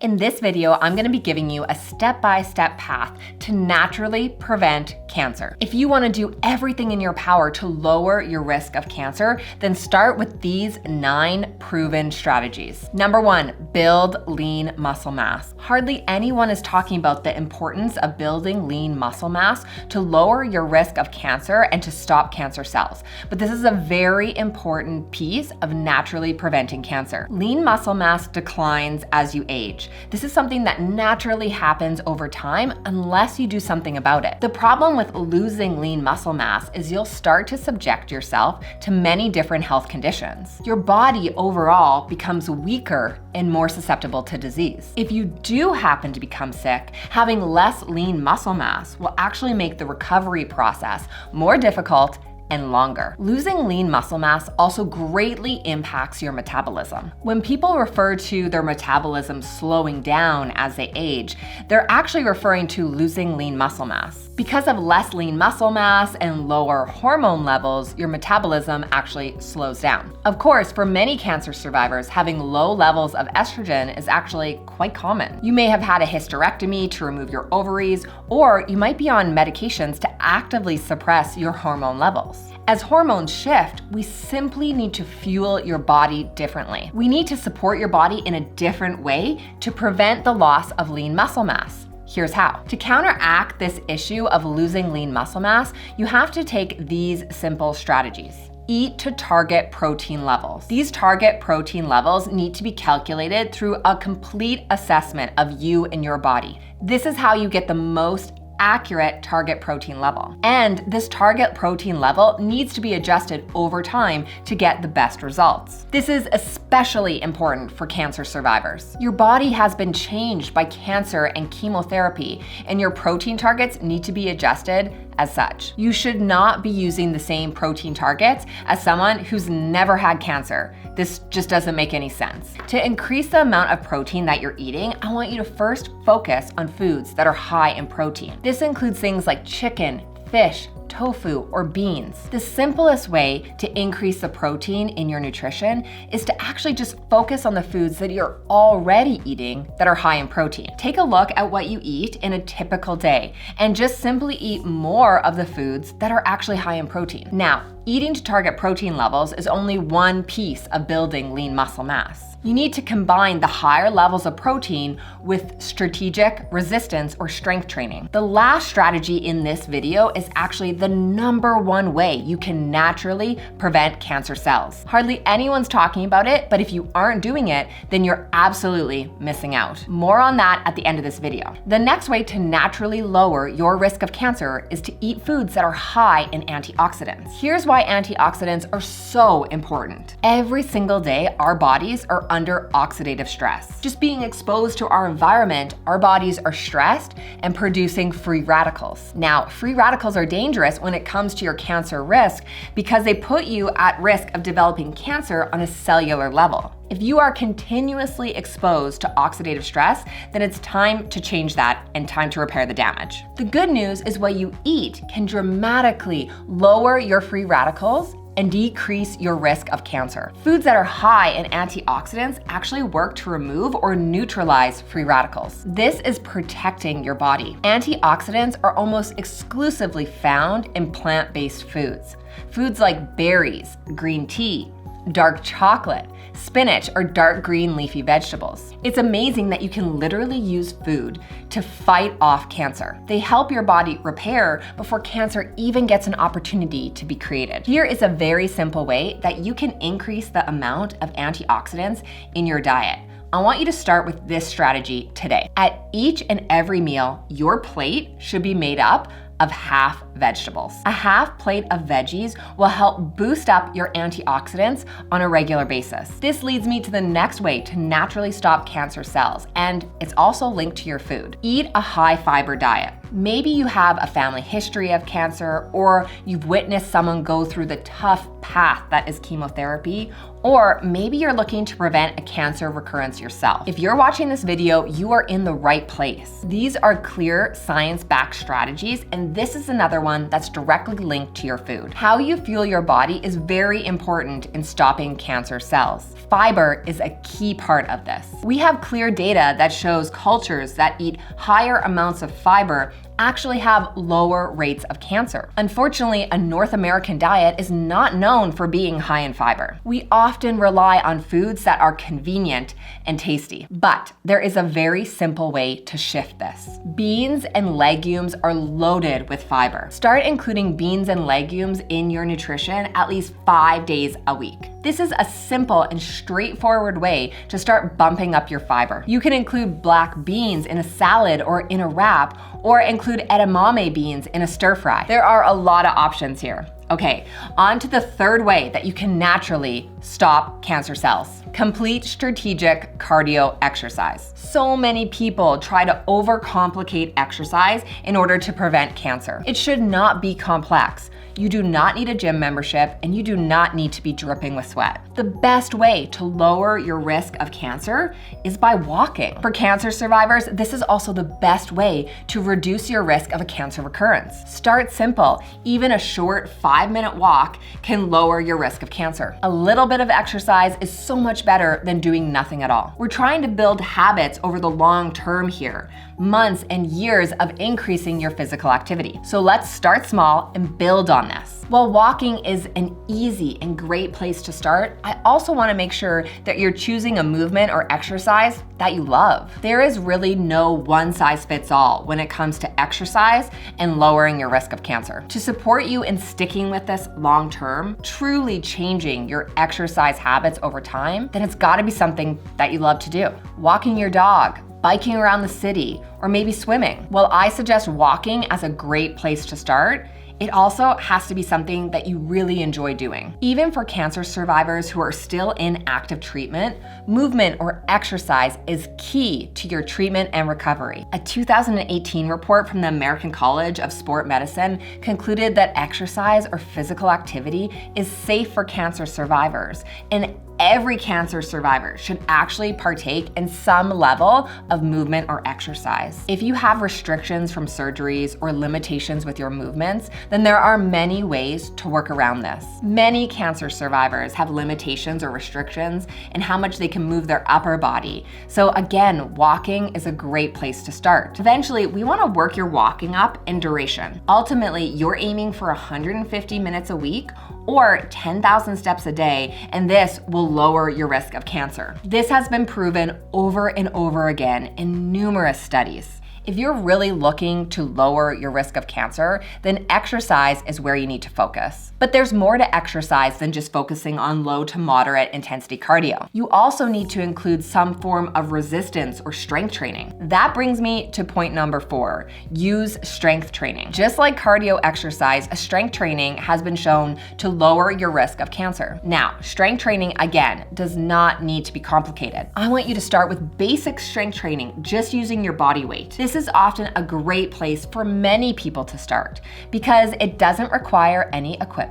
In this video, I'm gonna be giving you a step-by-step path to naturally prevent cancer. If you wanna do everything in your power to lower your risk of cancer, then start with these 9 proven strategies. Number 1, build lean muscle mass. Hardly anyone is talking about the importance of building lean muscle mass to lower your risk of cancer and to stop cancer cells. But this is a very important piece of naturally preventing cancer. Lean muscle mass declines as you age. This is something that naturally happens over time unless you do something about it. The problem with losing lean muscle mass is you'll start to subject yourself to many different health conditions. Your body overall becomes weaker and more susceptible to disease. If you do happen to become sick, having less lean muscle mass will actually make the recovery process more difficult and longer. Losing lean muscle mass also greatly impacts your metabolism. When people refer to their metabolism slowing down as they age, they're actually referring to losing lean muscle mass. Because of less lean muscle mass and lower hormone levels, your metabolism actually slows down. Of course, for many cancer survivors, having low levels of estrogen is actually quite common. You may have had a hysterectomy to remove your ovaries, or you might be on medications to actively suppress your hormone levels. As hormones shift, we simply need to fuel your body differently. We need to support your body in a different way to prevent the loss of lean muscle mass. Here's how. To counteract this issue of losing lean muscle mass, you have to take these simple strategies. Eat to target protein levels. These target protein levels need to be calculated through a complete assessment of you and your body. This is how you get the most accurate target protein level. And this target protein level needs to be adjusted over time to get the best results. This is especially important for cancer survivors. Your body has been changed by cancer and chemotherapy, and your protein targets need to be adjusted as such. You should not be using the same protein targets as someone who's never had cancer. This just doesn't make any sense. To increase the amount of protein that you're eating, I want you to first focus on foods that are high in protein. This includes things like chicken, fish, tofu, or beans. The simplest way to increase the protein in your nutrition is to actually just focus on the foods that you're already eating that are high in protein. Take a look at what you eat in a typical day and just simply eat more of the foods that are actually high in protein. Now, eating to target protein levels is only one piece of building lean muscle mass. You need to combine the higher levels of protein with strategic resistance or strength training. The last strategy in this video is actually the #1 way you can naturally prevent cancer cells. Hardly anyone's talking about it, but if you aren't doing it, then you're absolutely missing out. More on that at the end of this video. The next way to naturally lower your risk of cancer is to eat foods that are high in antioxidants. Here's why antioxidants are so important. Every single day, our bodies are under oxidative stress. Just being exposed to our environment, our bodies are stressed and producing free radicals. Now, free radicals are dangerous when it comes to your cancer risk because they put you at risk of developing cancer on a cellular level. If you are continuously exposed to oxidative stress, then it's time to change that and time to repair the damage. The good news is what you eat can dramatically lower your free radicals and decrease your risk of cancer. Foods that are high in antioxidants actually work to remove or neutralize free radicals. This is protecting your body. Antioxidants are almost exclusively found in plant-based foods. Foods like berries, green tea, dark chocolate, spinach, or dark green leafy vegetables. It's amazing that you can literally use food to fight off cancer. They help your body repair before cancer even gets an opportunity to be created. Here is a very simple way that you can increase the amount of antioxidants in your diet. I want you to start with this strategy today. At each and every meal, your plate should be made up of half vegetables. A half plate of veggies will help boost up your antioxidants on a regular basis. This leads me to the next way to naturally stop cancer cells, and it's also linked to your food. Eat a high fiber diet. Maybe you have a family history of cancer, or you've witnessed someone go through the tough path that is chemotherapy, or maybe you're looking to prevent a cancer recurrence yourself. If you're watching this video, you are in the right place. These are clear science-backed strategies, and this is another one that's directly linked to your food. How you fuel your body is very important in stopping cancer cells. Fiber is a key part of this. We have clear data that shows cultures that eat higher amounts of fiber actually have lower rates of cancer. Unfortunately, a North American diet is not known for being high in fiber. We often rely on foods that are convenient and tasty, but there is a very simple way to shift this. Beans and legumes are loaded with fiber. Start including beans and legumes in your nutrition at least 5 days a week. This is a simple and straightforward way to start bumping up your fiber. You can include black beans in a salad or in a wrap, or include edamame beans in a stir fry. There are a lot of options here. Okay, on to the third way that you can naturally stop cancer cells. Complete strategic cardio exercise. So many people try to overcomplicate exercise in order to prevent cancer. It should not be complex. You do not need a gym membership, and you do not need to be dripping with sweat. The best way to lower your risk of cancer is by walking. For cancer survivors, this is also the best way to reduce your risk of a cancer recurrence. Start simple. Even a short 5-minute walk can lower your risk of cancer. A little bit of exercise is so much better than doing nothing at all. We're trying to build habits over the long term here, months and years of increasing your physical activity. So let's start small and build on this. While walking is an easy and great place to start, I also want to make sure that you're choosing a movement or exercise that you love. There is really no one size fits all when it comes to exercise and lowering your risk of cancer. To support you in sticking with this long term, truly changing your exercise habits over time, then it's got to be something that you love to do. Walking your dog, biking around the city, or maybe swimming. While I suggest walking as a great place to start, it also has to be something that you really enjoy doing. Even for cancer survivors who are still in active treatment, movement or exercise is key to your treatment and recovery. A 2018 report from the American College of Sport Medicine concluded that exercise or physical activity is safe for cancer survivors, and every cancer survivor should actually partake in some level of movement or exercise. If you have restrictions from surgeries or limitations with your movements, then there are many ways to work around this. Many cancer survivors have limitations or restrictions in how much they can move their upper body. So again, walking is a great place to start. Eventually, we want to work your walking up in duration. Ultimately, you're aiming for 150 minutes a week or 10,000 steps a day, and this will lower your risk of cancer. This has been proven over and over again in numerous studies. If you're really looking to lower your risk of cancer, then exercise is where you need to focus. But there's more to exercise than just focusing on low to moderate intensity cardio. You also need to include some form of resistance or strength training. That brings me to point number 4, use strength training. Just like cardio exercise, strength training has been shown to lower your risk of cancer. Now, strength training, again, does not need to be complicated. I want you to start with basic strength training, just using your body weight. This is often a great place for many people to start because it doesn't require any equipment,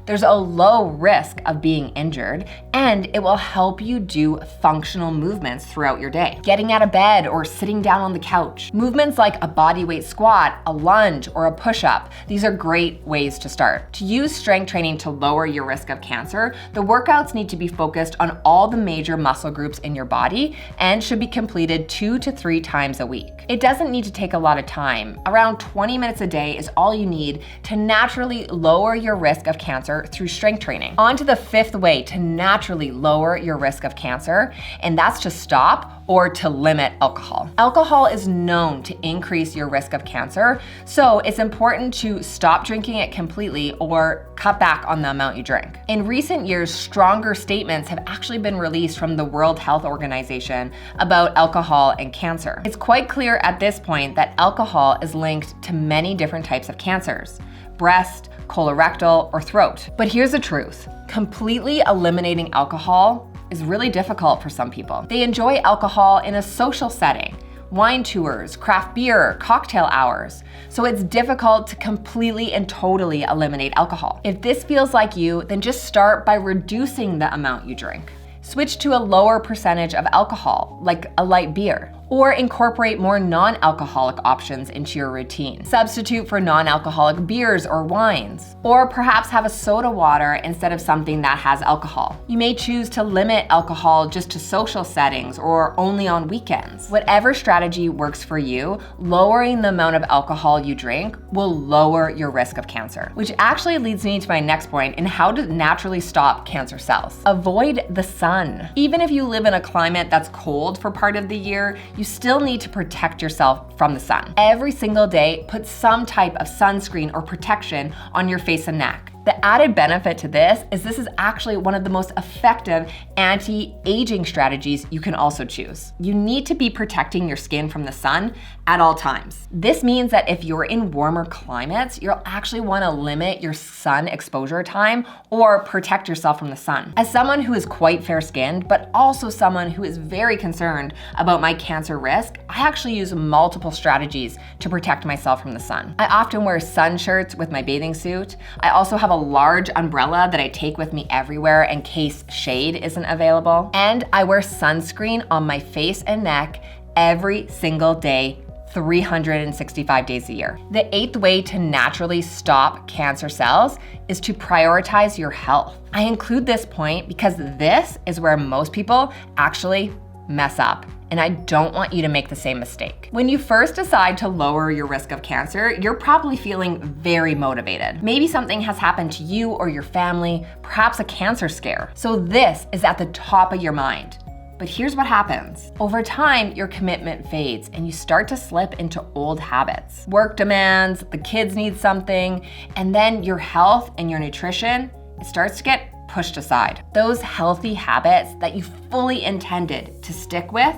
there's a low risk of being injured, and it will help you do functional movements throughout your day. Getting out of bed or sitting down on the couch. Movements like a bodyweight squat, a lunge, or a push-up, these are great ways to start. To use strength training to lower your risk of cancer, the workouts need to be focused on all the major muscle groups in your body and should be completed 2 to 3 times a week. It doesn't need to take a lot of time. Around 20 minutes a day is all you need to naturally lower your risk of cancer through strength training. On to the 5th way to naturally lower your risk of cancer, and that's to stop or to limit alcohol. Alcohol is known to increase your risk of cancer, so it's important to stop drinking it completely or cut back on the amount you drink. In recent years, stronger statements have actually been released from the World Health Organization about alcohol and cancer. It's quite clear at this point that alcohol is linked to many different types of cancers: breast, colorectal, or throat. But here's the truth. Completely eliminating alcohol is really difficult for some people. They enjoy alcohol in a social setting, wine tours, craft beer, cocktail hours. So it's difficult to completely and totally eliminate alcohol. If this feels like you, then just start by reducing the amount you drink. Switch to a lower percentage of alcohol, like a light beer, or incorporate more non-alcoholic options into your routine. Substitute for non-alcoholic beers or wines, or perhaps have a soda water instead of something that has alcohol. You may choose to limit alcohol just to social settings or only on weekends. Whatever strategy works for you, lowering the amount of alcohol you drink will lower your risk of cancer. Which actually leads me to my next point in how to naturally stop cancer cells. Avoid the sun. Even if you live in a climate that's cold for part of the year, you still need to protect yourself from the sun. Every single day, put some type of sunscreen or protection on your face and neck. The added benefit to this is actually one of the most effective anti-aging strategies you can also choose. You need to be protecting your skin from the sun at all times. This means that if you're in warmer climates, you'll actually want to limit your sun exposure time or protect yourself from the sun. As someone who is quite fair-skinned, but also someone who is very concerned about my cancer risk, I actually use multiple strategies to protect myself from the sun. I often wear sun shirts with my bathing suit. I also have a large umbrella that I take with me everywhere in case shade isn't available. And I wear sunscreen on my face and neck every single day, 365 days a year. The 8th way to naturally stop cancer cells is to prioritize your health. I include this point because this is where most people actually mess up, and I don't want you to make the same mistake. When you first decide to lower your risk of cancer, you're probably feeling very motivated. Maybe something has happened to you or your family, perhaps a cancer scare. So this is at the top of your mind. But here's what happens. Over time, your commitment fades and you start to slip into old habits. Work demands, the kids need something, and then your health and your nutrition, it starts to get pushed aside. Those healthy habits that you fully intended to stick with,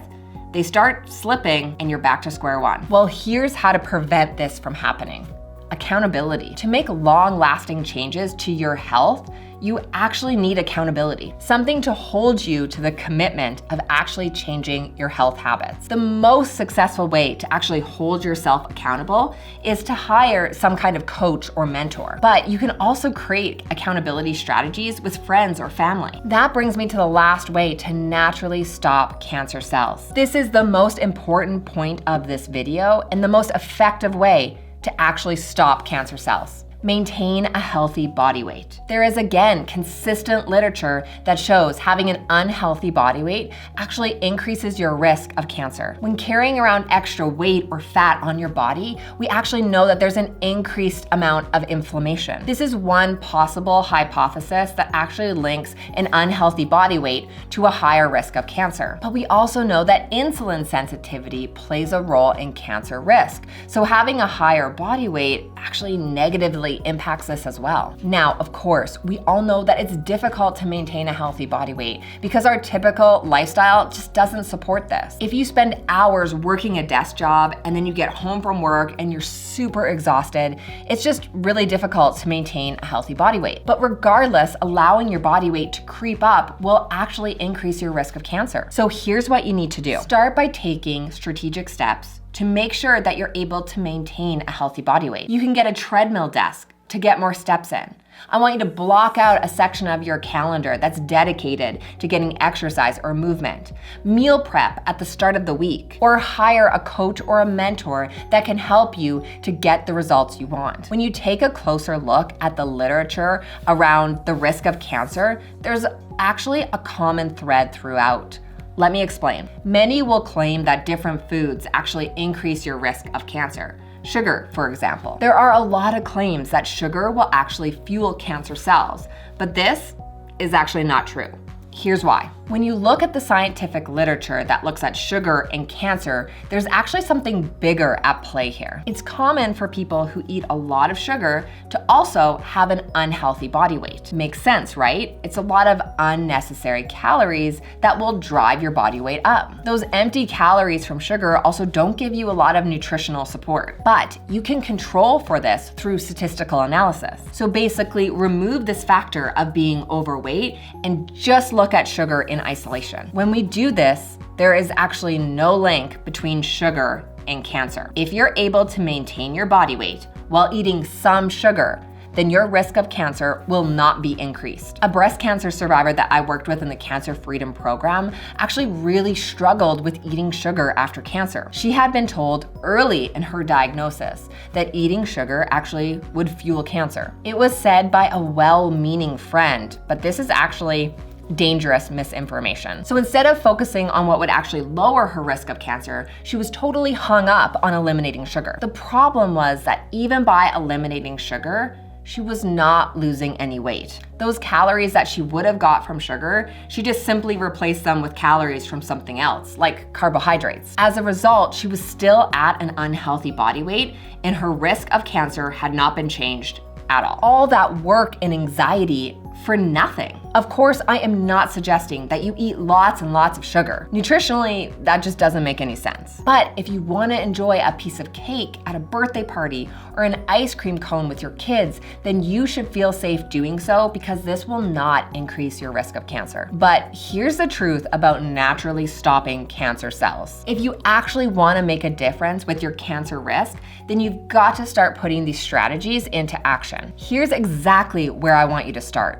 they start slipping and you're back to square one. Well, here's how to prevent this from happening. Accountability. To make long-lasting changes to your health, you actually need accountability, something to hold you to the commitment of actually changing your health habits. The most successful way to actually hold yourself accountable is to hire some kind of coach or mentor. But you can also create accountability strategies with friends or family. That brings me to the last way to naturally stop cancer cells. This is the most important point of this video and the most effective way to actually stop cancer cells. Maintain a healthy body weight. There is, again, consistent literature that shows having an unhealthy body weight actually increases your risk of cancer. When carrying around extra weight or fat on your body, we actually know that there's an increased amount of inflammation. This is one possible hypothesis that actually links an unhealthy body weight to a higher risk of cancer. But we also know that insulin sensitivity plays a role in cancer risk. So having a higher body weight actually negatively impacts this as well. Now, of course, we all know that it's difficult to maintain a healthy body weight because our typical lifestyle just doesn't support this. If you spend hours working a desk job and then you get home from work and you're super exhausted, it's just really difficult to maintain a healthy body weight. But regardless, allowing your body weight to creep up will actually increase your risk of cancer. So here's what you need to do. Start by taking strategic steps to make sure that you're able to maintain a healthy body weight. You can get a treadmill desk to get more steps in. I want you to block out a section of your calendar that's dedicated to getting exercise or movement. Meal prep at the start of the week, or hire a coach or a mentor that can help you to get the results you want. When you take a closer look at the literature around the risk of cancer, there's actually a common thread throughout. Let me explain. Many will claim that different foods actually increase your risk of cancer. Sugar, for example. There are a lot of claims that sugar will actually fuel cancer cells, but this is actually not true. Here's why. When you look at the scientific literature that looks at sugar and cancer, there's actually something bigger at play here. It's common for people who eat a lot of sugar to also have an unhealthy body weight. Makes sense, right? It's a lot of unnecessary calories that will drive your body weight up. Those empty calories from sugar also don't give you a lot of nutritional support, but you can control for this through statistical analysis. So basically, remove this factor of being overweight and just look at sugar in in isolation. When we do this, there is actually no link between sugar and cancer. If you're able to maintain your body weight while eating some sugar, then your risk of cancer will not be increased. A breast cancer survivor that I worked with in the Cancer Freedom Program actually really struggled with eating sugar after cancer. She had been told early in her diagnosis that eating sugar actually would fuel cancer. It was said by a well-meaning friend, but this is actually dangerous misinformation. So instead of focusing on what would actually lower her risk of cancer, she was totally hung up on eliminating sugar. The problem was that even by eliminating sugar, she was not losing any weight. Those calories that she would have got from sugar, she just simply replaced them with calories from something else, like carbohydrates. As a result, she was still at an unhealthy body weight, and her risk of cancer had not been changed at all. All that work and anxiety for nothing. Of course, I am not suggesting that you eat lots and lots of sugar. Nutritionally, that just doesn't make any sense. But if you want to enjoy a piece of cake at a birthday party or an ice cream cone with your kids, then you should feel safe doing so because this will not increase your risk of cancer. But here's the truth about naturally stopping cancer cells. If you actually want to make a difference with your cancer risk, then you've got to start putting these strategies into action. Here's exactly where I want you to start.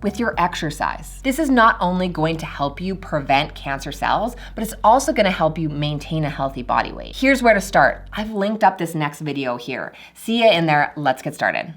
With your exercise. This is not only going to help you prevent cancer cells, but it's also going to help you maintain a healthy body weight. Here's where to start. I've linked up this next video here. See ya in there. Let's get started.